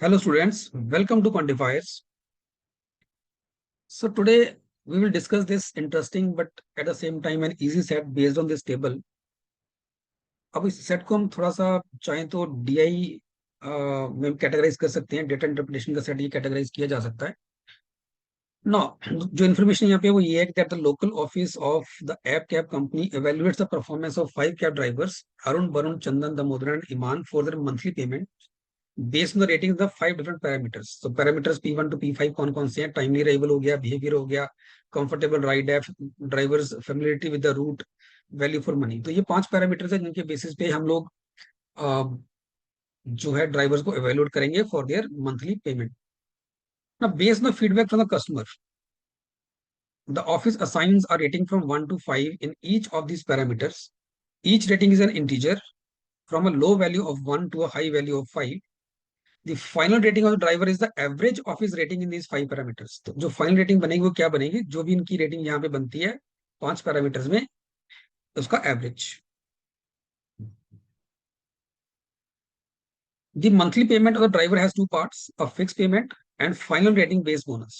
Hello students, welcome to Quantifiers. So today we will discuss this interesting but at the same time an easy set based on this table. अब इस set को हम थोड़ा सा चाहें तो DI में कैटेगराइज कर सकते हैं। डेटा इंटरप्रिटेशन का सेट ये कैटेगराइज किया जा सकता है। नो, जो इन्फॉर्मेशन यहाँ पे वो ये है that the local office of the app cab company evaluates the performance of 5 cab drivers Arun, Varun, Chandan, Damodar and Iman for their monthly payment based on the rating of 5 different parameters. तो पैरामीटर्स P1 टू P5 कौन कौन से हैं? Timely arrival हो गया, behaviour हो गया, comfortable ride है, drivers familiarity with the route, value for money. तो ये 5 पैरामीटर्स हैं जिनके बेसिस पे हम लोग जो है ड्राइवर्स को एवेल्युएट करेंगे फॉर देयर मंथली पेमेंट। ना based on feedback from the customer, the office assigns a rating from 1 to 5 in each of these parameters. Each rating is an integer from a low value of 1 to a high value of 5. The final rating of the driver is the average of his rating in these 5 parameters. तो जो final rating बनेगी वो क्या बनेगी? जो भी इनकी rating यहाँ पे बनती है 5 पैरामीटर्स में, उसका average. The monthly payment of the driver has two parts: a fixed payment and final rating based bonus.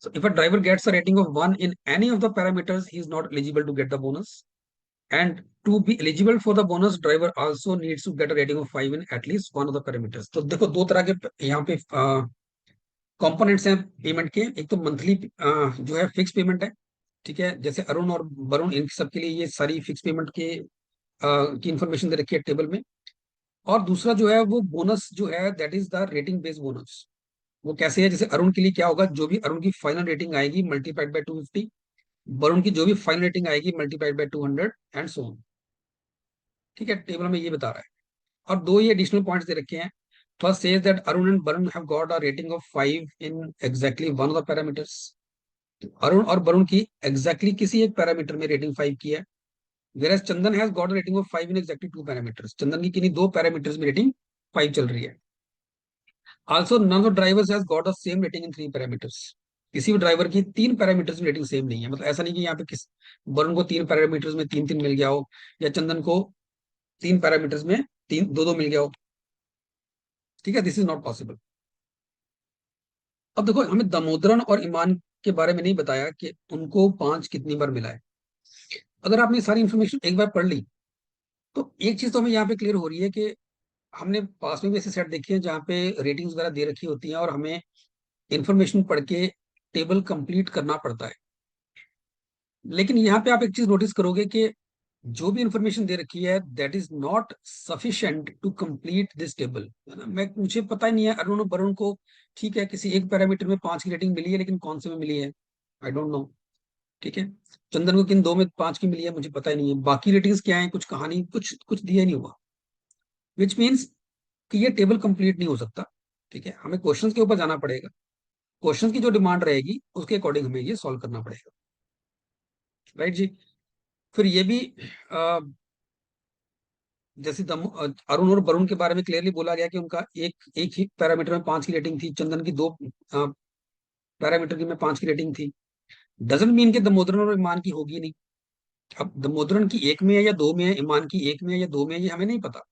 So if a driver gets a rating of 1 in any of the parameters, he is not eligible to get the bonus. And to be eligible for the bonus, driver also needs to get a rating of 5 in at least one of the parameters. तो देखो दो तरह के यहाँ पे components हैं payment के। एक तो मंथली जो है फिक्स पेमेंट है, ठीक है, जैसे अरुण और वरुण, इन सबके लिए ये सारी फिक्स पेमेंट के की इंफॉर्मेशन दे रखी है टेबल में। और दूसरा जो है वो बोनस जो है that is the rating based bonus. वो कैसे है? जैसे अरुण के लिए क्या होगा? जो भी अरुण की फाइनल रेटिंग आएगी मल्टीप्लाइड बाय 250, वरुण की जो भी फाइनल रेटिंग आएगी multiplied by 200 and so on. ठीक है, टेबल में ये बता रहा है। और दो ये एडिशनल पॉइंट्स दे रखे हैं। First says that Arun and Varun have got a rating of 5 in exactly one of the parameters. Arun और वरुण की एग्जैक्टली किसी एक पैरामीटर में रेटिंग 5 की है, whereas Chandan has got rating of 5 in exactly two parameters. Chandan की किन्हीं दो पैरामीटर्स में रेटिंग 5 चल रही है। Also none of drivers has got the same rating in 3 parameters. किसी भी ड्राइवर की 3 पैरामीटर्स में रेटिंग सेम नहीं है। मतलब ऐसा नहीं कि यहाँ पे किस वरुण को 3 पैरामीटर्स में 3-3 मिल गया हो, या चंदन को 3 पैरामीटर्स में 3-2-2 मिल गया हो। ठीक है, दिस इज नॉट पॉसिबल। अब देखो, हमें दामोदरन और ईमान के बारे में नहीं बताया कि उनको 5 कितनी बार मिला है। अगर आपने सारी इंफॉर्मेशन एक बार पढ़ ली तो एक चीज तो हमें यहाँ पे क्लियर हो रही है कि हमने पास में भी ऐसे सेट देखे हैं जहाँ पे रेटिंग्स वगैरह दे रखी होती हैं और हमें इंफॉर्मेशन पढ़ के टेबल कंप्लीट करना पड़ता है। लेकिन यहाँ पे आप एक चीज नोटिस करोगे कि जो भी इंफॉर्मेशन दे रखी है that is not sufficient to complete this table. मैं मुझे पता ही नहीं है अरुण और वरुण को, ठीक है, किसी एक पैरामीटर में 5 की रेटिंग मिली है, लेकिन कौन से में मिली है आई डोंट नो। ठीक है, चंदन को किन दो में 5 की मिली है मुझे पता ही नहीं है। बाकी रेटिंग्स क्या है, कुछ कहानी कुछ कुछ दिया नहीं हुआ, विच मीन्स कि ये टेबल कंप्लीट नहीं हो सकता। ठीक है, हमें क्वेश्चंस के ऊपर जाना पड़ेगा। क्वेश्चंस की जो डिमांड रहेगी उसके अकॉर्डिंग हमें ये सॉल्व करना पड़ेगा। राइट जी। फिर ये भी अ, जैसे अरुण और वरुण के बारे में क्लियरली बोला गया कि उनका एक एक ही पैरामीटर में 5 की रेटिंग थी, चंदन की दो पैरामीटर की में 5 की रेटिंग थी। डजंट मीन कि दामोदरन और ईमान की होगी नहीं। अब दामोदरन की एक में है या दो में है, ईमान की एक में है या दो में है, ये हमें नहीं पता।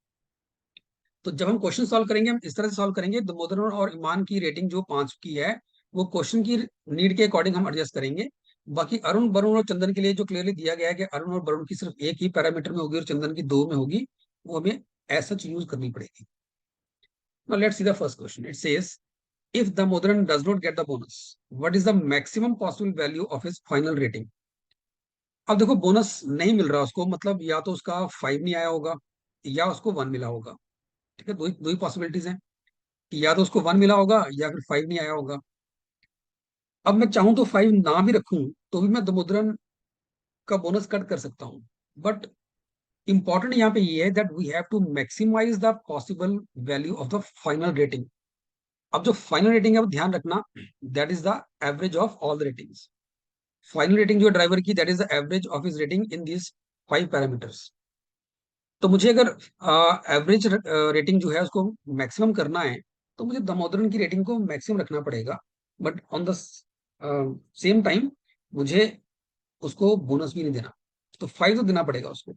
तो जब हम क्वेश्चन सॉल्व करेंगे हम इस तरह से सॉल्व करेंगे, दामोदरन और ईमान की रेटिंग जो 5 की है वो क्वेश्चन की नीड के अकॉर्डिंग हम एडजस्ट करेंगे। बाकी अरुण, वरुण और चंदन के लिए जो क्लियरली दिया गया है कि अरुण और वरुण की सिर्फ एक ही पैरामीटर में होगी और चंदन की दो में होगी, वो हमें एज सच यूज करनी पड़ेगी। Now let's see the first question. It says, if Damodaran does not get the bonus, what is the maximum possible value of his final rating? अब देखो, बोनस नहीं मिल रहा उसको, मतलब या तो उसका 5 नहीं आया होगा या उसको 1 मिला होगा। ठीक है, दो ही पॉसिबिलिटीज हैं कि या तो उसको 1 मिला होगा या फिर 5 नहीं आया होगा। अब मैं चाहूं तो 5 ना भी रखूं तो भी मैं दामोदरन का बोनस कट कर सकता हूं। बट इंपॉर्टेंट यहाँ पे ये है that we have to maximise the possible value of the final rating. अब जो फाइनल रेटिंग है वो ध्यान रखना, that is the average of all the ratings. Final rating जो ड्राइवर की that is the average of his rating in this 5 parameters. तो मुझे अगर एवरेज रेटिंग जो है उसको मैक्सिमम करना है तो मुझे दामोदरन की रेटिंग को मैक्सिमम रखना पड़ेगा। But on the same time मुझे उसको बोनस भी नहीं देना, तो 5 तो देना पड़ेगा उसको।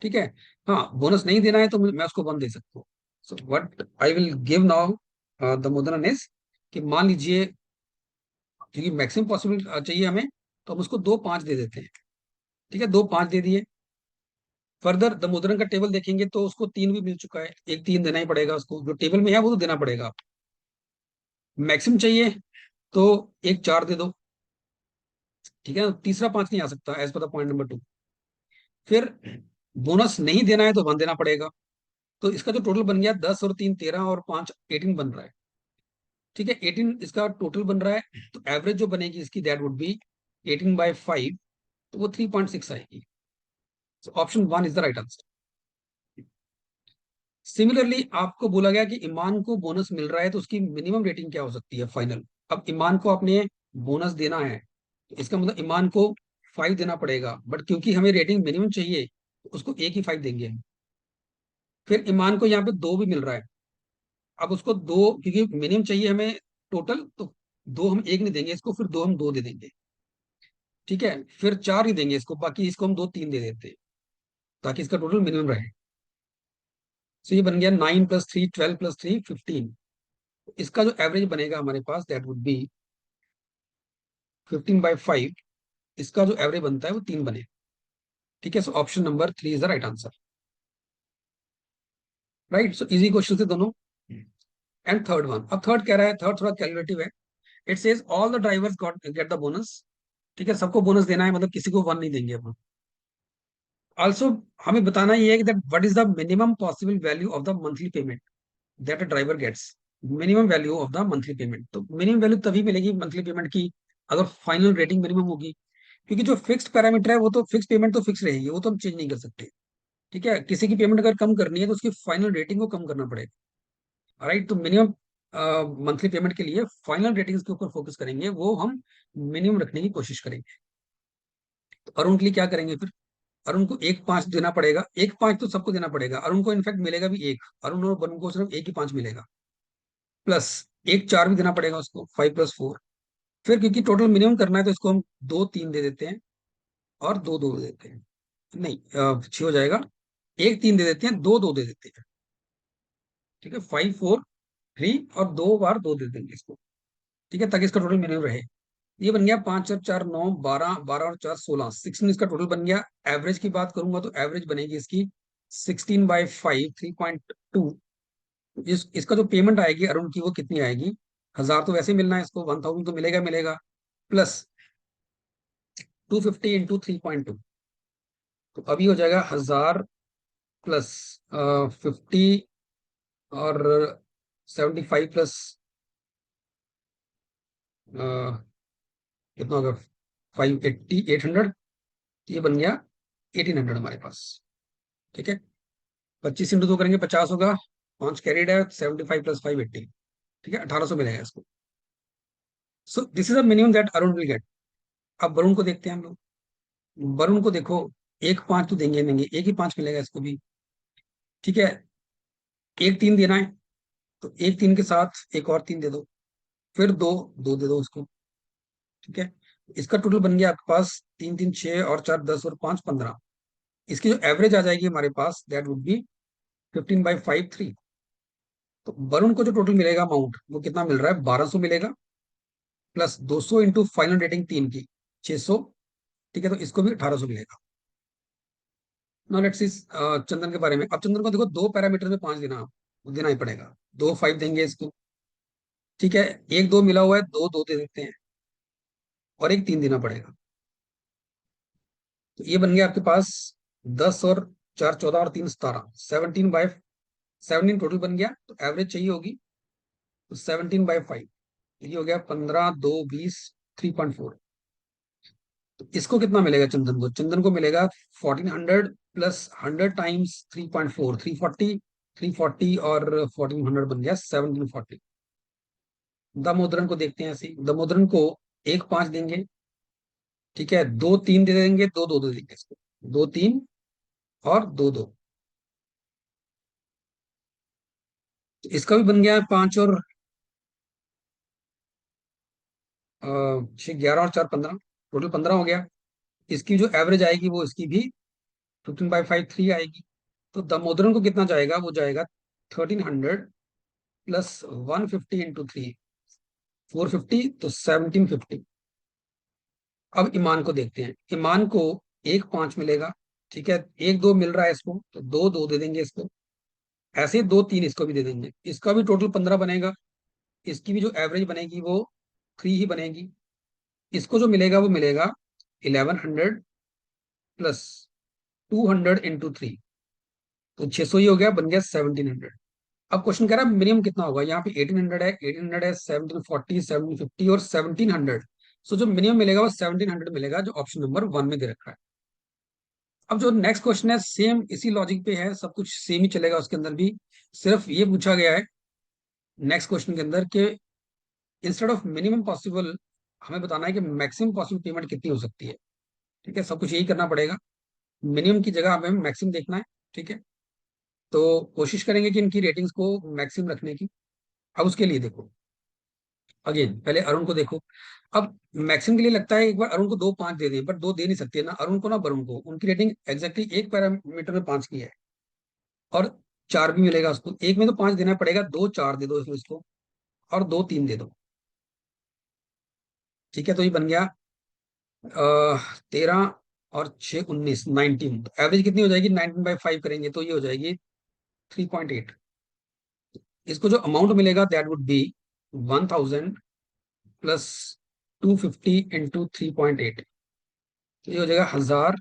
ठीक है, हाँ, बोनस नहीं देना है तो मैं उसको 1 दे सकता हूँ। So what I will give now, Damodaran is कि मान लीजिए, क्योंकि मैक्सिमम पॉसिबल चाहिए हमें, तो हम उसको 2 5 दे देते हैं। ठीक है, 2 5 दे दिए। फर्दर दामोदरन का टेबल देखेंगे तो उसको 3 भी मिल चुका है, एक 3 देना ही पड़ेगा उसको, जो टेबल में है वो तो देना पड़ेगा। मैक्सिमम चाहिए तो एक 4 दे दो। ठीक है, तीसरा 5 नहीं आ सकता as per the point number 2। फिर बोनस नहीं देना है तो 1 देना पड़ेगा। तो इसका जो टोटल बन गया 10 और 3 13 और 5 18 बन रहा है। ठीक है, 18 इसका टोटल बन रहा है। तो एवरेज जो बनेगी इसकी दैट वुड बी 18/5, तो वो 3.6 आएगी। Option 1 is the right answer. Similarly आपको बोला गया कि ईमान को बोनस मिल रहा है तो उसकी मिनिमम रेटिंग क्या हो सकती है फाइनल। अब ईमान को आपने बोनस देना है, तो इसका मतलब ईमान को 5 देना पड़ेगा, बट क्योंकि हमें रेटिंग मिनिमम चाहिए तो उसको एक ही 5 देंगे हम। फिर ईमान को यहाँ पे 2 भी मिल रहा है। अब उसको 2, क्योंकि मिनिमम चाहिए हमें टोटल, तो 2 हम एक नहीं देंगे इसको, फिर 2 हम 2 दे देंगे। ठीक है, फिर 4 ही देंगे इसको, बाकी इसको हम 2 3 दे देते हैं ताकि इसका टोटल मिनिमम रहे। तो ये बन गया 9 + 3 12 + 3 15। इसका जो एवरेज बनेगा हमारे पास दैट वुड बी 15/5। इसका जो एवरेज बनता है वो 3 बने। ठीक है, so option number 3 is the right answer. Right, so easy question थे दोनों। एंड थर्ड वन, अब थर्ड कह रहा है, थर्ड थोड़ा कैलकुलेटिव है। It says all the drivers got get the bonus. ठीक है, सबको बोनस देना है, मतलब किसी को 1 नहीं देंगे अपन। ऑल्सो हमें बताना ये है कि that what is the minimum possible value of the monthly payment that a driver gets. Minimum value of the monthly payment, तो मिनिमम वैल्यू तभी मिलेगी मंथली पेमेंट की अगर फाइनल रेटिंग मिनिमम होगी। क्योंकि जो फिक्स्ड पैरामीटर है वो तो फिक्स पेमेंट तो फिक्स रहेगी, वो तो हम चेंज नहीं कर सकते। ठीक है, किसी की पेमेंट अगर कम करनी है तो उसकी फाइनल रेटिंग को कम करना पड़ेगा। राइट, तो मिनिमम मंथली पेमेंट के लिए फाइनल रेटिंग्स के ऊपर फोकस करेंगे, वो हम मिनिमम रखने की कोशिश करेंगे। तो अरुण के लिए क्या करेंगे फिर? अरुण को 1 5 देना पड़ेगा, 1 5 तो सबको देना पड़ेगा। अरुण को इनफैक्ट मिलेगा भी एक, अरुण और वरुण को सिर्फ एक ही 5 मिलेगा। प्लस एक 4 भी देना पड़ेगा उसको, 5 + 4। फिर क्योंकि टोटल मिनिमम करना है तो इसको हम 2 3 दे देते हैं और 2 2 दे देते हैं। नहीं, 6 हो जाएगा। एक 3 दे देते हैं, 2 2 दे देते हैं। ठीक है, 5 4 3 और 2 बार 2 दे देंगे इसको। ठीक है, ताकि इसका टोटल मिनिमम रहे। ये बन गया 5 और 4 9 12 12 और 4 16 16 इसका टोटल बन गया। एवरेज की बात करूंगा तो एवरेज बनेगी इसकी 16/5 3.2। इसका जो पेमेंट आएगी अरुण की वो कितनी आएगी? 1000 तो वैसे मिलना है इसको, 1000 तो मिलेगा मिलेगा। प्लस 250 × 3.2, तो अभी हो जाएगा 1000 + 50 और 75 प्लस कितना होगा, 580 800। ये बन गया 1800 हमारे पास। ठीक है, 25 × 2 करेंगे 50 होगा। 5 कैरिड है, 75 + 5 80। ठीक है, 1800 मिलेगा इसको। So this is the minimum that Arun will get. अब वरुण को देखते हैं हम लोग। वरुण को देखो, 1 5 तो देंगे देंगे, एक ही 5 मिलेगा इसको भी। ठीक है, एक 3 देना है, तो एक 3 के साथ एक और 3 दे दो। फिर 2 2 दे दो उसको। ठीक है, इसका टोटल बन गया आपके पास 3 3 6 और 4 10 और 5 15। इसकी जो एवरेज आ जाएगी हमारे पास दैट वुड बी 15/5 3। तो वरुण को जो टोटल मिलेगा अमाउंट वो कितना मिल रहा है? 1200 मिलेगा। प्लस 200 इंटू फाइनल रेटिंग 3 की 600। ठीक है, तो इसको भी 1800 मिलेगा। नाउ लेट्स सी चंदन के बारे में। अब चंदन को देखो, 2 पैरामीटर में 5 देना देना ही पड़ेगा। 2 5 देंगे इसको। ठीक है, एक 2 मिला हुआ है, 2 2 दे देते हैं और एक 3 देना पड़ेगा। तो ये बन गया आपके पास 10 और 4 14 और 3 17 17/17 टोटल बन गया। तो एवरेज चाहिए होगी, तो 17/5। ये हो गया 15 2 20 3.4। तो इसको कितना मिलेगा चंदन को? चंदन को मिलेगा 1400 प्लस 100 टाइम्स 3.4 340। 340 और 1400 बन गया 1740। दामोदरन को देखते हैं ऐसे। दामोदरन को 1 5 देंगे। ठीक है, 2 3 दे देंगे, 2 2 दे देंगे इसको। 2 3 और 2 2। तो इसका भी बन गया 5 और 6 11 और 4 15, टोटल 15 हो गया। इसकी जो एवरेज आएगी वो इसकी भी 15/5 3 आएगी। तो दामोदरन को कितना जाएगा? वो जाएगा 1300 प्लस 150 इंटू 3, 450, तो 1750। अब ईमान को देखते हैं। ईमान को 1 5 मिलेगा, ठीक है, 1 2 मिल रहा है इसको, तो 2 2 दे देंगे इसको। ऐसे ही 2 3 इसको भी दे देंगे। इसका भी टोटल 15 बनेगा। इसकी भी जो एवरेज बनेगी वो 3 ही बनेगी। इसको जो मिलेगा वो मिलेगा 1100 प्लस 200 इंटू 3, तो 600 ही हो गया, बन गया 1700। अब क्वेश्चन कह रहा है मिनिमम कितना होगा। यहाँ पे 1800 है, 1800 है, 1740, 1750 और 1700। सो जो मिनिमम मिलेगा वो 1700 मिलेगा, जो ऑप्शन नंबर 1 में दे रखा है। अब जो नेक्स्ट क्वेश्चन है सेम इसी लॉजिक पे है, सब कुछ सेम ही चलेगा उसके अंदर भी। सिर्फ ये पूछा गया है नेक्स्ट क्वेश्चन के अंदर कि इंस्टेड ऑफ मिनिमम पॉसिबल हमें बताना है कि मैक्सिमम पॉसिबल पेमेंट कितनी हो सकती है। ठीक है, सब कुछ यही करना पड़ेगा। मिनिमम की जगह हमें मैक्सिमम देखना है। ठीक है, तो कोशिश करेंगे कि इनकी रेटिंग्स को मैक्सिमम रखने की। अब उसके लिए देखो, अगेन पहले अरुण को देखो। अब मैक्सिमम के लिए लगता है एक बार अरुण को 2 5 दे दें, पर 2 दे नहीं सकते ना अरुण को ना वरुण को। उनकी रेटिंग एग्जैक्टली एक पैरामीटर में 5 की है, और 4 भी मिलेगा उसको। एक में तो 5 देना पड़ेगा, 2 4 दे दो इसको, और 2 3 दे दो। ठीक है, तो ये बन गया 13 और 6 19, 19। तो एवरेज कितनी हो जाएगी, 19/5 करेंगे तो ये हो जाएगी 3.8। इसको जो अमाउंट मिलेगा that would be 1000 plus 250 into 3.8, तो ये हो जाएगा 1000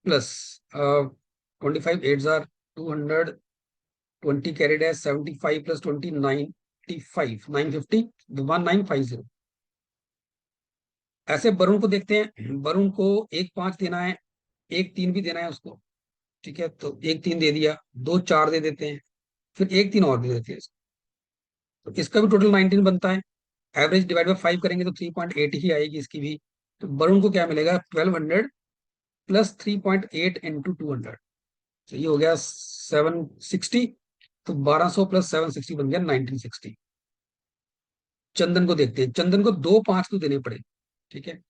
प्लस 25 8 200, 20 कैरेड है, 75 प्लस 20 95, 950, 1950। ऐसे वरुण को देखते हैं। वरुण को 1 5 देना है, 1 3 भी देना है उसको। ठीक है, तो 1 3 दे दिया, 2 4 दे देते हैं, फिर 1 3 और दे देते हैं इसको। तो इसका भी टोटल 19 बनता है। एवरेज डिवाइड बाई 5 करेंगे तो 3.8 ही आएगी इसकी भी। तो वरुण को क्या मिलेगा, 1200 प्लस 3.8 इंटू 200, तो ये हो गया 760। तो 1200 प्लस 760 बन गया 1960। चंदन को देखते हैं। चंदन को 2 5 तो देने पड़े। ठीक है,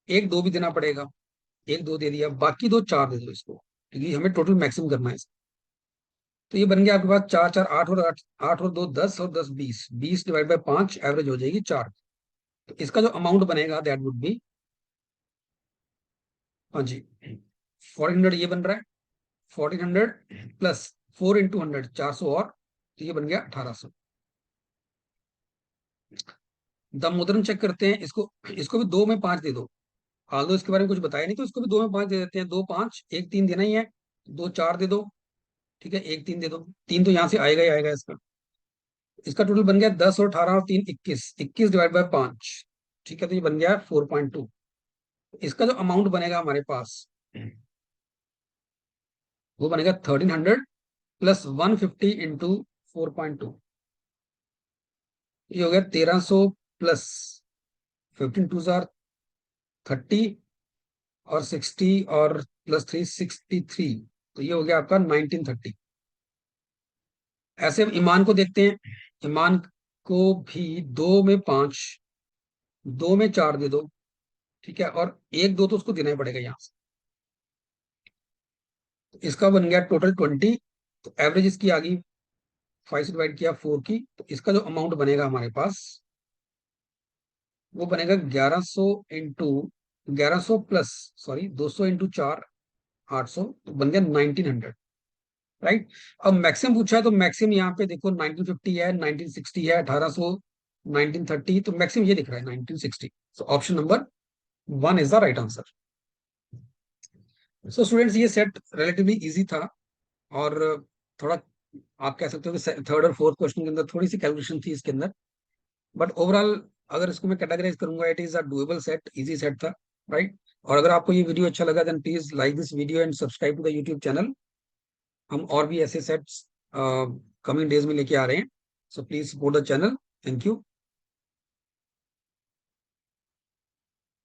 1 2 भी देना पड़ेगा, 1 2 दे दिया, बाकी 2 4 दे दो इसको, क्योंकि हमें टोटल मैक्सिमम करना है। तो ये बन गया आपके पास 4 4 8 और 8, 8 और 2 10 और 10 20, 20 डिवाइड बाई 5 एवरेज हो जाएगी 4। तो इसका जो अमाउंट बनेगा दैट वुड बी, हाँ जी, 1400 ये बन रहा है। 1400 प्लस 4 इंटू 100, 400 और, तो ये बन गया 1800। दामोदरन चेक करते हैं इसको। इसको भी 2 में 5 दे दो। हाल दो इसके बारे में कुछ बताया नहीं, तो इसको भी 2 में 5 दे देते हैं। 2 5, 1 3 देना ही है, 2 4 दे दो। ठीक है, 1 3 दे दो, 3 तो यहाँ से आएगा ही आएगा इसका। इसका टोटल बन गया 10 और 18 और 3 21, 21 डिवाइड बाय 5। ठीक है, तो ये बन गया 4.2। इसका जो अमाउंट बनेगा हमारे पास वो बनेगा 1300 प्लस 150 इंटू 4.2, ये हो गया 1300 प्लस 15 2 30 और 60 और प्लस 363, तो ये हो गया आपका 1930। ऐसे ईमान को देखते हैं। ईमान को भी 2 में 5, 2 में 4 दे दो। ठीक है, और 1 2 तो उसको देना ही पड़ेगा यहाँ से। तो इसका बन गया टोटल 20। तो एवरेज इसकी आ गई 5 से डिवाइड किया 4 की, तो इसका जो अमाउंट बनेगा हमारे पास वो बनेगा 1100 इंटू 1100 प्लस, सॉरी 200 इंटू 4, 800, तो बन गया 1900। राइट। अब मैक्सिमम पूछा है, तो मैक्सिमम यहाँ पे देखो 1950 है, 1960 है, 1800, 1930, तो मैक्सिमम ये दिख रहा है 1960। So option number 1 is the right answer. So students ये सेट रिलेटिवली इजी था, और थोड़ा आप कह सकते हो कि थर्ड और फोर्थ क्वेश्चन के अंदर थोड़ी सी कैलकुलेशन थी इसके अंदर, बट ओवरऑल अगर इसको मैं कैटेगराइज करूंगा it is a doable set, easy set था। राइट। और अगर आपको ये वीडियो अच्छा लगा then please like this video and subscribe to the YouTube channel. हम और भी ऐसे सेट्स कमिंग डेज में लेके आ रहे हैं, so please support the channel. Thank you.